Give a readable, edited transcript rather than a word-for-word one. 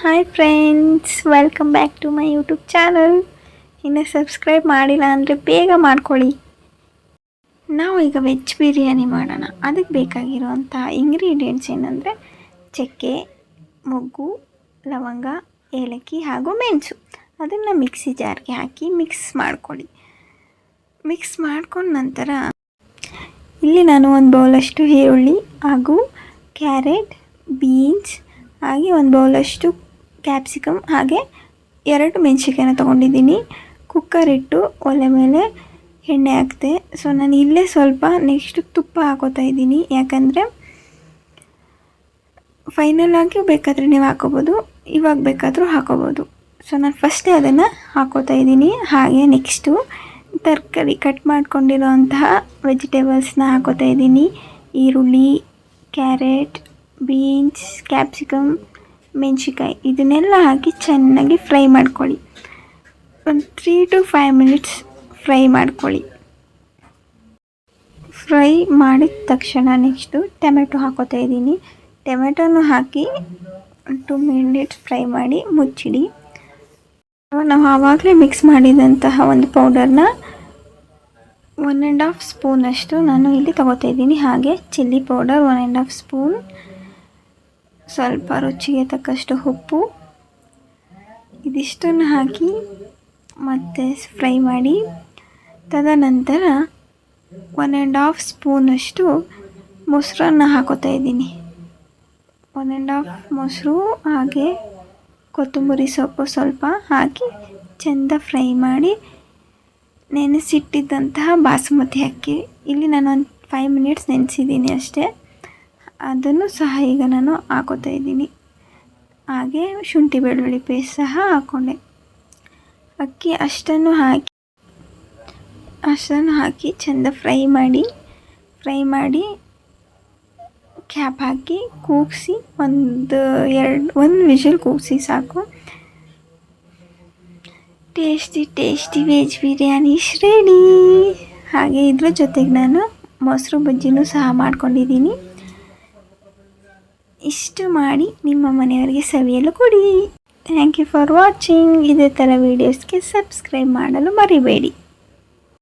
Hi friends, welcome back to my YouTube channel. ಇನ್ನು subscribe ಮಾಡಿಲ್ಲ ಅಂದರೆ ಬೇಗ ಮಾಡ್ಕೊಳ್ಳಿ. ನಾವು ಈಗ ವೆಜ್ ಬಿರಿಯಾನಿ ಮಾಡೋಣ. ಅದಕ್ಕೆ ಬೇಕಾಗಿರುವಂಥ ಇಂಗ್ರೀಡಿಯೆಂಟ್ಸ್ ಏನಂದರೆ ಚಕ್ಕೆ, ಮೊಗ್ಗು, ಲವಂಗ, ಏಲಕ್ಕಿ ಹಾಗೂ ಮೆಣಸು. ಅದನ್ನು ಮಿಕ್ಸಿ ಜಾರ್ಗೆ ಹಾಕಿ ಮಿಕ್ಸ್ ಮಾಡ್ಕೊಳ್ಳಿ. ಮಿಕ್ಸ್ ಮಾಡ್ಕೊಂಡ ನಂತರ ಇಲ್ಲಿ ನಾನು ಒಂದು ಬೌಲಷ್ಟು ಈರುಳ್ಳಿ ಹಾಗೂ ಕ್ಯಾರೆಟ್, ಬೀನ್ಸ್ ಹಾಗೆ ಒಂದು ಬೌಲಷ್ಟು ಕ್ಯಾಪ್ಸಿಕಮ್ ಹಾಗೆ 2 ಮೆಣಸಿನ್ಕಾಯಿನ ತೊಗೊಂಡಿದ್ದೀನಿ. ಕುಕ್ಕರ್ ಇಟ್ಟು ಒಲೆ ಮೇಲೆ ಎಣ್ಣೆ ಹಾಕಿದೆ. ಸೊ ನಾನು ಇಲ್ಲೇ ಸ್ವಲ್ಪ ನೆಕ್ಸ್ಟು ತುಪ್ಪ ಹಾಕೋತಾ ಇದ್ದೀನಿ. ಯಾಕಂದರೆ ಫೈನಲಾಗಿ ಬೇಕಾದರೆ ನೀವು ಹಾಕೋಬೋದು, ಇವಾಗ ಬೇಕಾದರೂ ಹಾಕೋಬೋದು. ಸೊ ನಾನು ಫಸ್ಟೇ ಅದನ್ನು ಹಾಕೋತಾ ಇದ್ದೀನಿ. ಹಾಗೆ ನೆಕ್ಸ್ಟು ತರಕಾರಿ ಕಟ್ ಮಾಡ್ಕೊಂಡಿರೋ ಅಂತಹ ವೆಜಿಟೇಬಲ್ಸ್ನ ಹಾಕೋತಾ ಇದ್ದೀನಿ. ಈರುಳ್ಳಿ, ಕ್ಯಾರೆಟ್, ಬೀನ್ಸ್, ಕ್ಯಾಪ್ಸಿಕಮ್, ಮೆಣಸಿನ್ಕಾಯಿ ಇದನ್ನೆಲ್ಲ ಹಾಕಿ ಚೆನ್ನಾಗಿ ಫ್ರೈ ಮಾಡ್ಕೊಳ್ಳಿ. ಒಂದು 3 to 5 ಮಿನಿಟ್ಸ್ ಫ್ರೈ ಮಾಡ್ಕೊಳ್ಳಿ. ಫ್ರೈ ಮಾಡಿದ ತಕ್ಷಣ ನೆಕ್ಸ್ಟು ಟೊಮೆಟೊ ಹಾಕೋತಾ ಇದ್ದೀನಿ. ಟೊಮೆಟೊನು ಹಾಕಿ 2 ಮಿನಿಟ್ಸ್ ಫ್ರೈ ಮಾಡಿ ಮುಚ್ಚಿಡಿ. ನಾವು ಆವಾಗಲೇ ಮಿಕ್ಸ್ ಮಾಡಿದಂತಹ ಒಂದು ಪೌಡರ್ನ 1.5 ಸ್ಪೂನಷ್ಟು ನಾನು ಇಲ್ಲಿ ತಗೋತಾ ಇದ್ದೀನಿ. ಹಾಗೆ ಚಿಲ್ಲಿ ಪೌಡರ್ 1.5 ಸ್ಪೂನ್, ಸ್ವಲ್ಪ ರುಚಿಗೆ ತಕ್ಕಷ್ಟು ಉಪ್ಪು, ಇದಿಷ್ಟನ್ನು ಹಾಕಿ ಮತ್ತೆ ಫ್ರೈ ಮಾಡಿ. ತದನಂತರ 1.5 ಸ್ಪೂನಷ್ಟು ಮೊಸರನ್ನು ಹಾಕೋತಾ ಇದ್ದೀನಿ. 1.5 ಮೊಸರು ಹಾಗೆ ಕೊತ್ತಂಬರಿ ಸೊಪ್ಪು ಸ್ವಲ್ಪ ಹಾಕಿ ಚೆಂದ ಫ್ರೈ ಮಾಡಿ ನೆನೆಸಿಟ್ಟಿದ್ದಂತಹ ಬಾಸುಮತಿ ಅಕ್ಕಿ ಇಲ್ಲಿ ನಾನು ಒಂದು 5 ಮಿನಿಟ್ಸ್ ನೆನೆಸಿದ್ದೀನಿ ಅಷ್ಟೇ. ಅದನ್ನು ಸಹ ಈಗ ನಾನು ಹಾಕೋತಾ ಇದ್ದೀನಿ. ಹಾಗೆ ಶುಂಠಿ ಬೆಳ್ಳುಳ್ಳಿ ಪೇಸ್ಟ್ ಸಹ ಹಾಕ್ಕೊಂಡೆ. ಅಕ್ಕಿ ಅಷ್ಟನ್ನು ಹಾಕಿ ಚೆಂದ ಫ್ರೈ ಮಾಡಿ ಕ್ಯಾಪ್ ಹಾಕಿ ಕೂಗಿಸಿ ಒಂದು ವಿಷಲ್ ಕೂಗಿಸಿ ಸಾಕು. Tasty veg biryani is ready. ಹಾಗೆ ಇದ್ರ ಜೊತೆಗೆ ನಾನು ಮೊಸರು ಬಜ್ಜಿನೂ ಸಹ ಮಾಡ್ಕೊಂಡಿದ್ದೀನಿ. ಇಷ್ಟು ಮಾಡಿ ನಿಮ್ಮ ಮನೆಯವರಿಗೆ ಸವಿಯಲು ಕೊಡಿ. Thank you for watching. ಇದೇ ಥರ ವೀಡಿಯೋಸ್ಗೆ ಸಬ್ಸ್ಕ್ರೈಬ್ ಮಾಡಲು ಮರಿಬೇಡಿ.